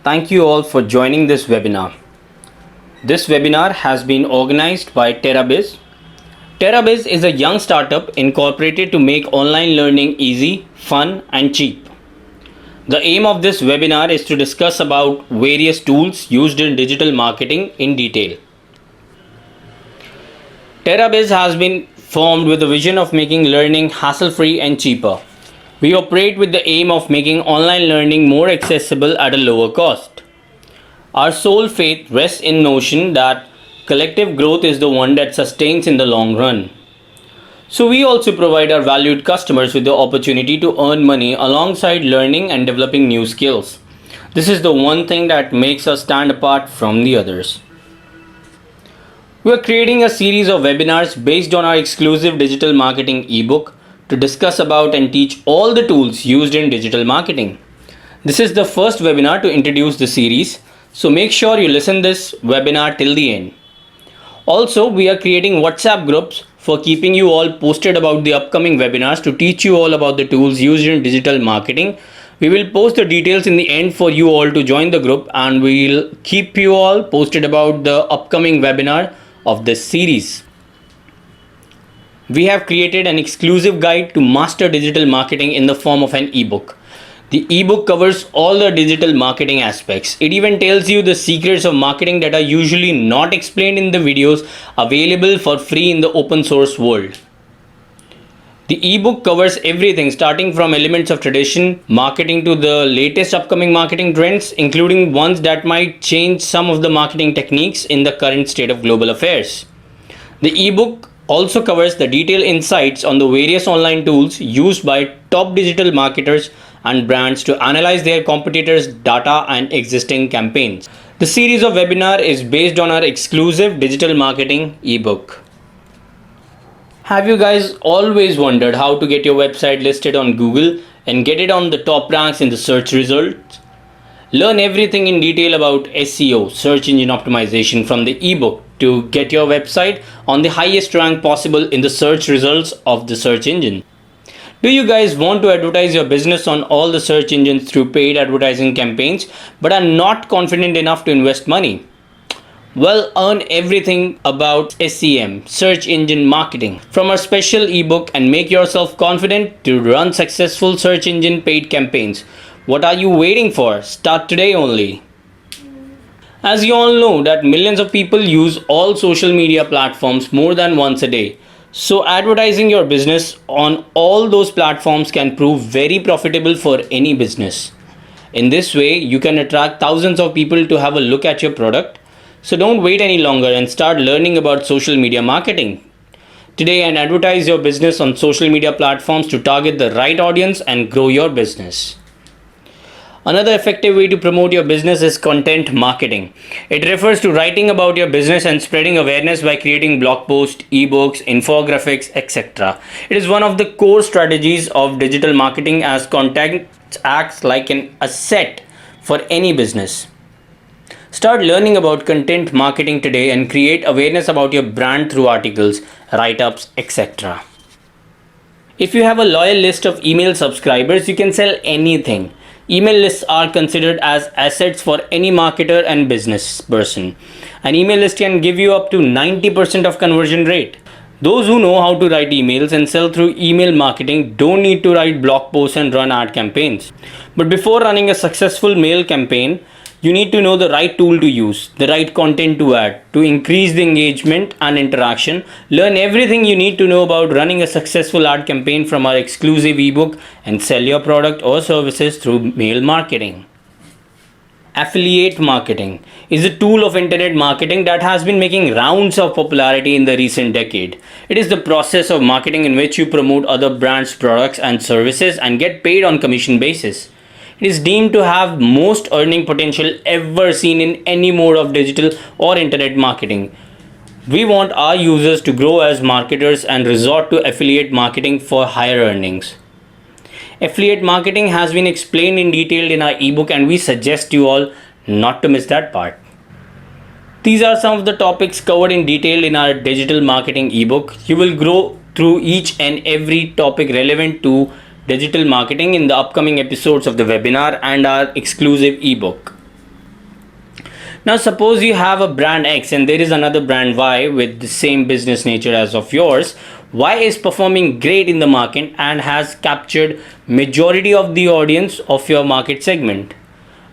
Thank you all for joining this webinar. This webinar has been organized by TerraBiz. TerraBiz is a young startup incorporated to make online learning easy, fun, and cheap. The aim of this webinar is to discuss about various tools used in digital marketing in detail. TerraBiz has been formed with the vision of making learning hassle-free and cheaper. We operate with the aim of making online learning more accessible at a lower cost. Our sole faith rests in notion that collective growth is the one that sustains in the long run. So we also provide our valued customers with the opportunity to earn money alongside learning and developing new skills. This is the one thing that makes us stand apart from the others. We are creating a series of webinars based on our exclusive digital marketing ebook to discuss about and teach all the tools used in digital marketing. This is the first webinar to introduce the series, so make sure you listen this webinar till the end. Also, we are creating WhatsApp groups for keeping you all posted about the upcoming webinars to teach you all about the tools used in digital marketing. We will post the details in the end for you all to join the group, and we will keep you all posted about the upcoming webinar of this series. We have created an exclusive guide to master digital marketing in the form of an ebook. The ebook covers all the digital marketing aspects. It even tells you the secrets of marketing that are usually not explained in the videos available for free in the open source world. The ebook covers everything starting from elements of tradition marketing to the latest upcoming marketing trends, including ones that might change some of the marketing techniques in the current state of global affairs. The ebook also covers the detailed insights on the various online tools used by top digital marketers and brands to analyze their competitors' data and existing campaigns. The series of webinar is based on our exclusive digital marketing ebook. Have you guys always wondered how to get your website listed on Google and get it on the top ranks in the search results? Learn everything in detail about SEO, search engine optimization, from the ebook to get your website on the highest rank possible in the search results of the search engine. Do you guys want to advertise your business on all the search engines through paid advertising campaigns but are not confident enough to invest money? Well, learn everything about SEM, search engine marketing, from our special ebook and make yourself confident to run successful search engine paid campaigns. What are you waiting for? Start today only. As you all know that millions of people use all social media platforms more than once a day. So advertising your business on all those platforms can prove very profitable for any business. In this way, you can attract thousands of people to have a look at your product. So don't wait any longer and start learning about social media marketing today and advertise your business on social media platforms to target the right audience and grow your business. Another effective way to promote your business is content marketing. It refers to writing about your business and spreading awareness by creating blog posts, ebooks, infographics, etc. It is one of the core strategies of digital marketing as content acts like an asset for any business. Start learning about content marketing today and create awareness about your brand through articles, write-ups, etc. If you have a loyal list of email subscribers, you can sell anything. Email lists are considered as assets for any marketer and business person. An email list can give you up to 90% of conversion rate. Those who know how to write emails and sell through email marketing don't need to write blog posts and run ad campaigns. But before running a successful mail campaign, you need to know the right tool to use, the right content to add, to increase the engagement and interaction. Learn everything you need to know about running a successful ad campaign from our exclusive ebook and sell your product or services through mail marketing. Affiliate marketing is a tool of internet marketing that has been making rounds of popularity in the recent decade. It is the process of marketing in which you promote other brands' products and services and get paid on commission basis. It is deemed to have most earning potential ever seen in any mode of digital or internet marketing. We want our users to grow as marketers and resort to affiliate marketing for higher earnings. Affiliate marketing has been explained in detail in our ebook and we suggest you all not to miss that part. These are some of the topics covered in detail in our digital marketing ebook. You will grow through each and every topic relevant to digital marketing in the upcoming episodes of the webinar and our exclusive ebook. Now, suppose you have a brand X and there is another brand Y with the same business nature as of yours. Y is performing great in the market and has captured majority of the audience of your market segment.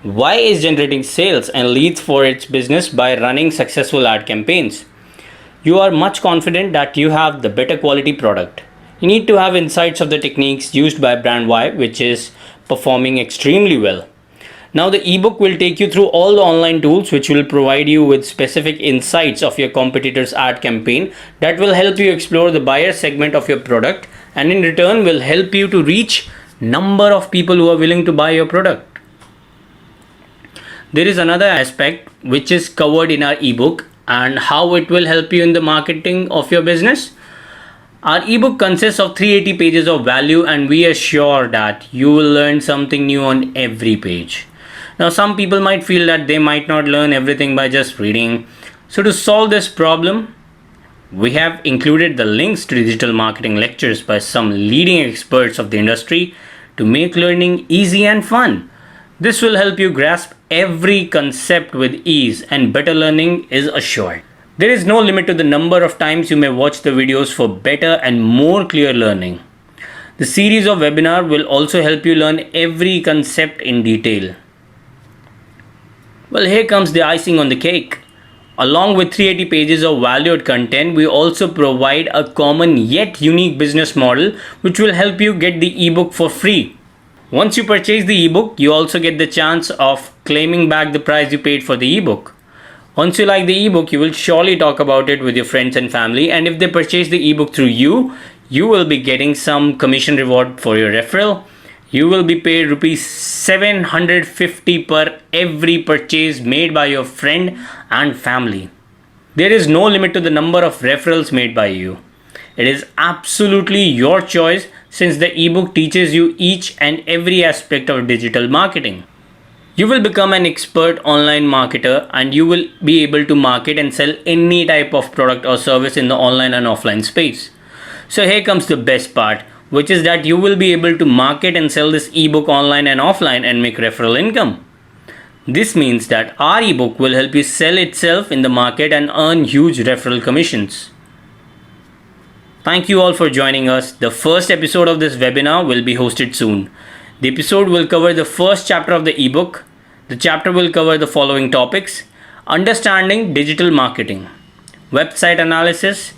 Y is generating sales and leads for its business by running successful ad campaigns. You are much confident that you have the better quality product. You need to have insights of the techniques used by brand Y, which is performing extremely well. Now the ebook will take you through all the online tools which will provide you with specific insights of your competitor's ad campaign that will help you explore the buyer segment of your product, and in return will help you to reach number of people who are willing to buy your product. There is another aspect which is covered in our ebook and how it will help you in the marketing of your business. Our ebook consists of 380 pages of value, and we assure that you will learn something new on every page. Now, some people might feel that they might not learn everything by just reading. So to solve this problem, we have included the links to digital marketing lectures by some leading experts of the industry to make learning easy and fun. This will help you grasp every concept with ease, and better learning is assured. There is no limit to the number of times you may watch the videos for better and more clear learning. The series of webinar will also help you learn every concept in detail. Well, here comes the icing on the cake. Along with 380 pages of valued content, we also provide a common yet unique business model which will help you get the ebook for free. Once you purchase the ebook, you also get the chance of claiming back the price you paid for the ebook. Once you like the ebook, you will surely talk about it with your friends and family, and if they purchase the ebook through you, you will be getting some commission reward for your referral. You will be paid rupees 750 per every purchase made by your friend and family. There is no limit to the number of referrals made by you. It is absolutely your choice, since the ebook teaches you each and every aspect of digital marketing. You will become an expert online marketer, and you will be able to market and sell any type of product or service in the online and offline space. So here comes the best part, which is that you will be able to market and sell this ebook online and offline and make referral income. This means that our ebook will help you sell itself in the market and earn huge referral commissions. Thank you all for joining us. The first episode of this webinar will be hosted soon. The episode will cover the first chapter of the ebook. The chapter will cover the following topics: understanding digital marketing, website analysis,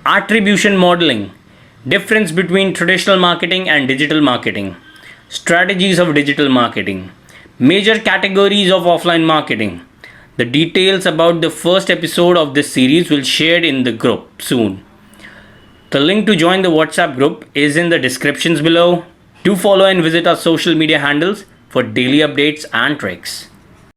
attribution modeling, difference between traditional marketing and digital marketing, strategies of digital marketing, major categories of offline marketing. The details about the first episode of this series will shared in the group soon. The link to join the WhatsApp group is in the descriptions below. Do follow and visit our social media handles for daily updates and tricks.